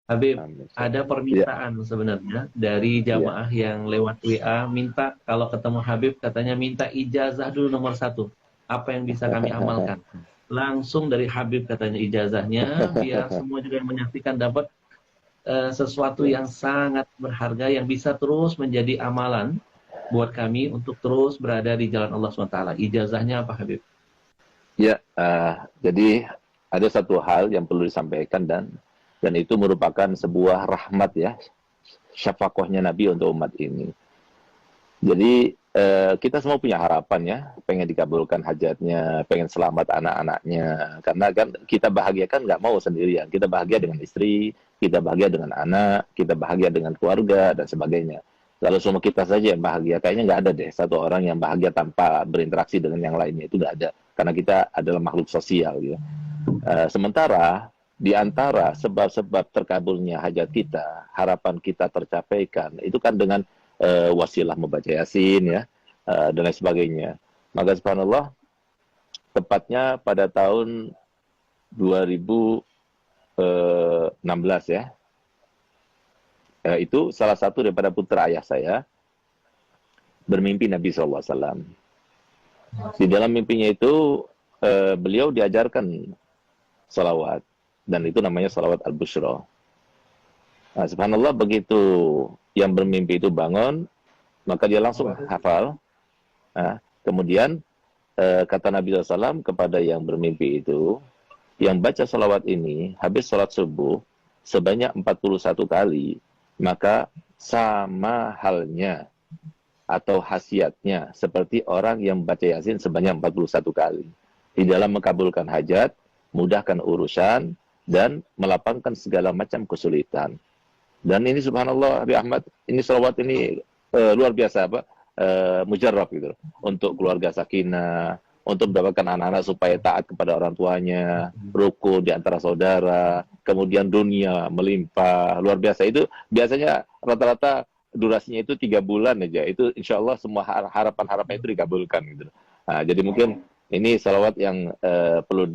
Habib, Amin. ada Ya. permintaan sebenarnya dari Iya. jamaah yang lewat WA minta kalau ketemu Habib katanya minta ijazah dulu nomor satu. Apa yang bisa kami amalkan? Langsung dari Habib katanya ijazahnya, biar semua juga yang menyaksikan dapat sesuatu Ya. yang sangat berharga yang bisa terus menjadi amalan buat kami untuk terus berada di jalan Allah SWT. Ijazahnya apa Habib? Ya, jadi ada satu hal yang perlu disampaikan dan itu merupakan sebuah rahmat ya, syafaqahnya Nabi untuk umat ini. Jadi kita semua punya harapan ya, pengen dikabulkan hajatnya, pengen selamat anak-anaknya. Karena kan kita bahagia kan nggak mau sendirian. Kita bahagia dengan istri, kita bahagia dengan anak, kita bahagia dengan keluarga dan sebagainya. Lalu semua kita saja yang bahagia, kayaknya nggak ada deh satu orang yang bahagia tanpa berinteraksi dengan yang lainnya, itu nggak ada. Karena kita adalah makhluk sosial gitu. Sementara di antara sebab-sebab terkabulnya hajat kita, harapan kita tercapaikan, itu kan dengan wasilah membaca Yasin ya, dan lain sebagainya. Maka subhanallah, tepatnya pada tahun 2016 ya, itu salah satu daripada putra ayah saya bermimpi Nabi SAW. Di dalam mimpinya itu beliau diajarkan salawat, dan itu namanya salawat al-bushra. Nah, subhanallah, begitu yang bermimpi itu bangun, maka dia langsung hafal. Nah, kemudian kata Nabi SAW kepada yang bermimpi itu, yang baca salawat ini habis sholat subuh sebanyak 41 kali, maka sama halnya atau khasiatnya seperti orang yang baca Yasin sebanyak 41 kali. Di dalam mengabulkan hajat, mudahkan urusan, dan melapangkan segala macam kesulitan. Dan ini subhanallah, Habib Ahmad, ini salawat ini luar biasa apa? Mujarrab gitu. Untuk keluarga sakinah, untuk mendapatkan anak-anak supaya taat kepada orang tuanya, rukun di antara saudara, kemudian dunia melimpah, luar biasa. Itu biasanya rata-rata durasinya itu 3 bulan aja. Itu insya Allah semua harapan-harapan itu dikabulkan gitu. Nah, jadi mungkin ini salawat yang perlu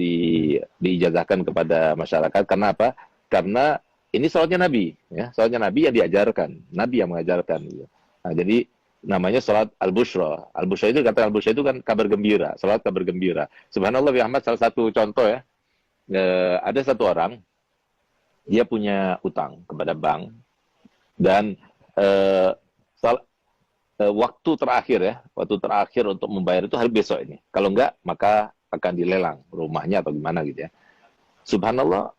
diijazahkan kepada masyarakat. Karena apa? Karena ini salawatnya Nabi, ya, salawatnya Nabi yang diajarkan, Nabi yang mengajarkan. Gitu. Nah, jadi namanya salat al-bushra. Al-bushra itu, kata al-bushra itu kan kabar gembira, salat kabar gembira. Subhanallah, ya Ahmad, salah satu contoh ya, ada satu orang, dia punya utang kepada bank, dan eh, waktu terakhir untuk membayar itu hari besok ini. Kalau enggak, maka akan dilelang rumahnya atau gimana gitu ya. Subhanallah,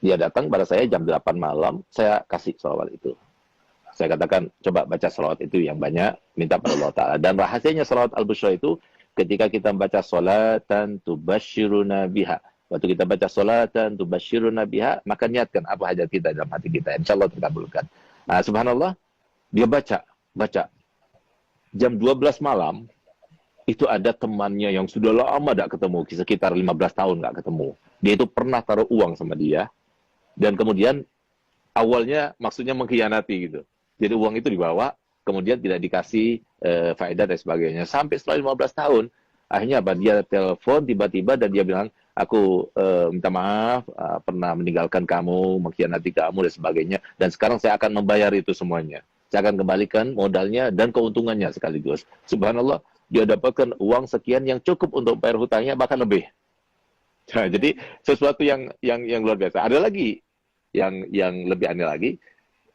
dia datang pada saya jam 8 malam, saya kasih salawat itu. Saya katakan, coba baca salawat itu yang banyak, minta pada Allah Ta'ala. Dan rahasianya salawat al-bushra itu, ketika kita baca salatan tubashiruna biha. Waktu kita baca salatan tubashiruna biha, maka niatkan apa hajat kita dalam hati kita. Insya Allah terkabulkan. Nah, subhanallah, dia baca. Jam 12 malam, itu ada temannya yang sudah lama tidak ketemu, sekitar 15 tahun nggak ketemu. Dia itu pernah taruh uang sama dia, dan kemudian awalnya maksudnya mengkhianati gitu. Jadi uang itu dibawa, kemudian tidak dikasih faedah dan sebagainya. Sampai setelah 15 tahun, akhirnya apa? Dia telepon tiba-tiba dan dia bilang, aku minta maaf, pernah meninggalkan kamu, mengkhianati kamu dan sebagainya. Dan sekarang saya akan membayar itu semuanya. Saya akan kembalikan modalnya dan keuntungannya sekaligus. Subhanallah, dia dapatkan uang sekian yang cukup untuk bayar hutangnya, bahkan lebih. Nah, jadi sesuatu yang luar biasa. Ada lagi yang lebih aneh lagi,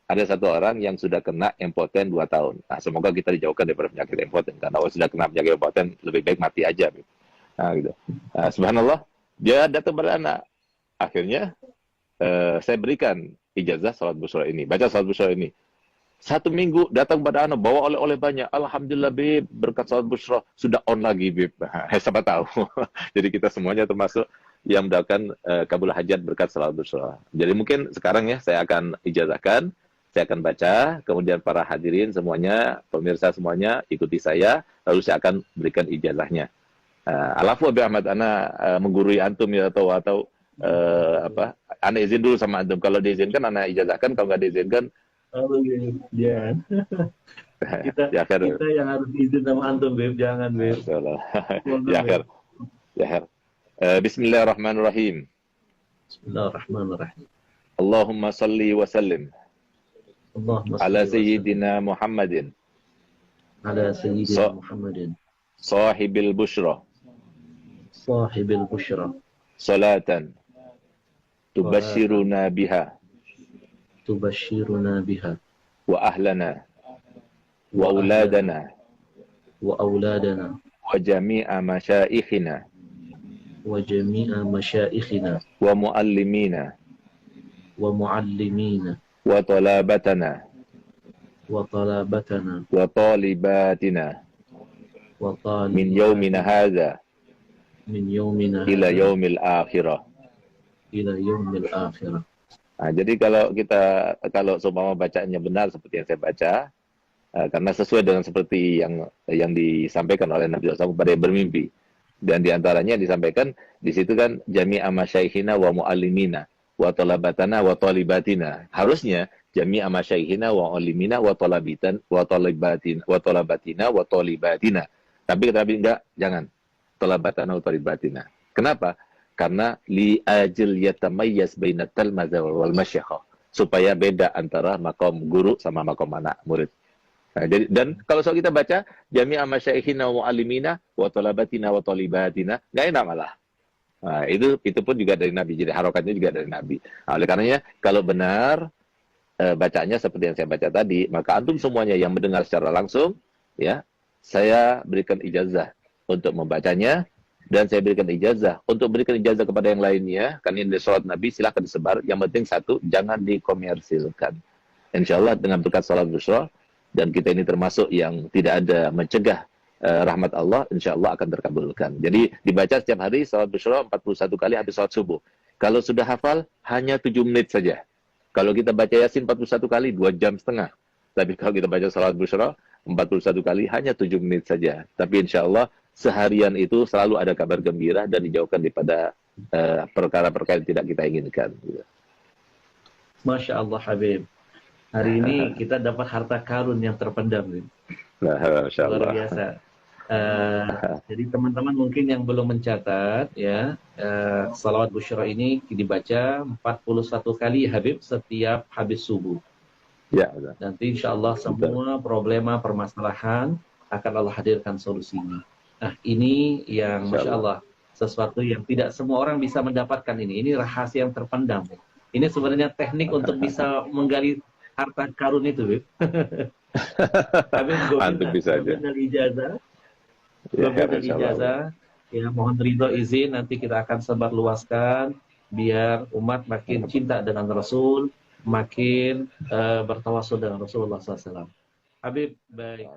ada satu orang yang sudah kena impoten 2 tahun. Nah, semoga kita dijauhkan daripada penyakit impoten. Karena kalau sudah kena penyakit impoten, lebih baik mati aja. Nah, gitu. Nah, subhanallah, dia datang pada anak. Akhirnya, saya berikan ijazah salat busra ini. Baca salat busra ini. 1 minggu datang pada anak, bawa oleh-oleh banyak. Alhamdulillah, Bib, berkat salat busra. Sudah on lagi, Bib. Siapa tahu. Jadi kita semuanya termasuk yang mendapatkan kabul hajat berkat salat busra. Jadi mungkin sekarang ya, saya akan ijazahkan. Saya akan baca, kemudian para hadirin semuanya, pemirsa semuanya, ikuti saya, lalu saya akan berikan ijazahnya. Alafu Abi Ahmad, ana menggurui antum ya, atau apa, ana izin dulu sama antum. Kalau diizinkan, ana ijazahkan. Kalau nggak diizinkan, Oh, jangan. Kita ya akhir, kita yang harus izin sama antum, Beb. Jangan, Beb. ya Mohon, akhir, Beb. ya akhir. Bismillahirrahmanirrahim. Bismillahirrahmanirrahim. Allahumma salli wa sallim Allahumma ala salli wa sallim sayyidina Muhammadin ala sayyidina Muhammadin sahibil bushra sahibil bushra salatan tubashiruna biha tubashiruna biha wa ahlana wa auladana wa auladana wa jami'a masyaikhina wa jami'a masyaikhina wa muallimina wa muallimina wa talabatana wa talabatana wa talibatina wa min yaumina hadha min yaumina ila yaumil akhirah. ila yaumil akhirah. Nah, jadi kalau seumpama bacanya benar seperti yang saya baca, karena sesuai dengan seperti yang disampaikan oleh Nabi SAW kepada yang bermimpi, dan diantaranya disampaikan di situ kan jami'a masyaikhina wa muallimina wa talabatana wa talibatina. Harusnya jami'a masyaikhina wa muallimina wa talabitan wa talibatina wa talabatina wa talibatina. Tapi enggak, jangan talabatana wa talibatina. Kenapa? Karena li ajil yatamayyaz bainat talmaza wal masyayikh, supaya beda antara makom guru sama makom anak murid. Nah, jadi, dan kalau soal kita baca jami'a masyaikhina wa muallimina wa talabatina wa talibatina, enggak enak malah. Nah, itu pun juga dari Nabi. Jadi harokatnya juga dari Nabi. Nah, oleh karenanya kalau benar bacanya seperti yang saya baca tadi, maka antum semuanya yang mendengar secara langsung, ya, saya berikan ijazah untuk membacanya. Dan saya berikan ijazah untuk berikan ijazah kepada yang lainnya. Kan ini sholat Nabi, silahkan disebar. Yang penting satu, jangan dikomersilkan. Insya Allah dengan berkat sholat bushra, dan kita ini termasuk yang tidak ada mencegah rahmat Allah, insya Allah akan terkabulkan. Jadi dibaca setiap hari sholat bushra 41 kali habis sholat subuh. Kalau sudah hafal, hanya 7 menit saja. Kalau kita baca Yasin 41 kali, 2 jam setengah. Tapi kalau kita baca sholat bushra 41 kali, hanya 7 menit saja. Tapi insya Allah seharian itu selalu ada kabar gembira dan dijauhkan daripada perkara-perkara yang tidak kita inginkan. Masya Allah Habib. Hari ini kita dapat harta karun yang terpendam. Nah, Masya Allah. Luar biasa. Jadi teman-teman mungkin yang belum mencatat, ya, salawat busyra ini dibaca 41 kali Habib setiap habis subuh. Ya, betul. Nanti insya Allah semua problema permasalahan akan Allah hadirkan solusinya. Nah, ini yang Masya Allah, sesuatu yang tidak semua orang bisa mendapatkan ini. Ini rahasia yang terpendam. Ini sebenarnya teknik untuk bisa menggali harta karun itu, Bib. Antum bisa aja. Ijazah. Ijazah. Ya, mohon ridho izin, nanti kita akan sebar luaskan biar umat makin cinta dengan Rasul, makin bertawasul dengan Rasulullah SAW. Habib, baik.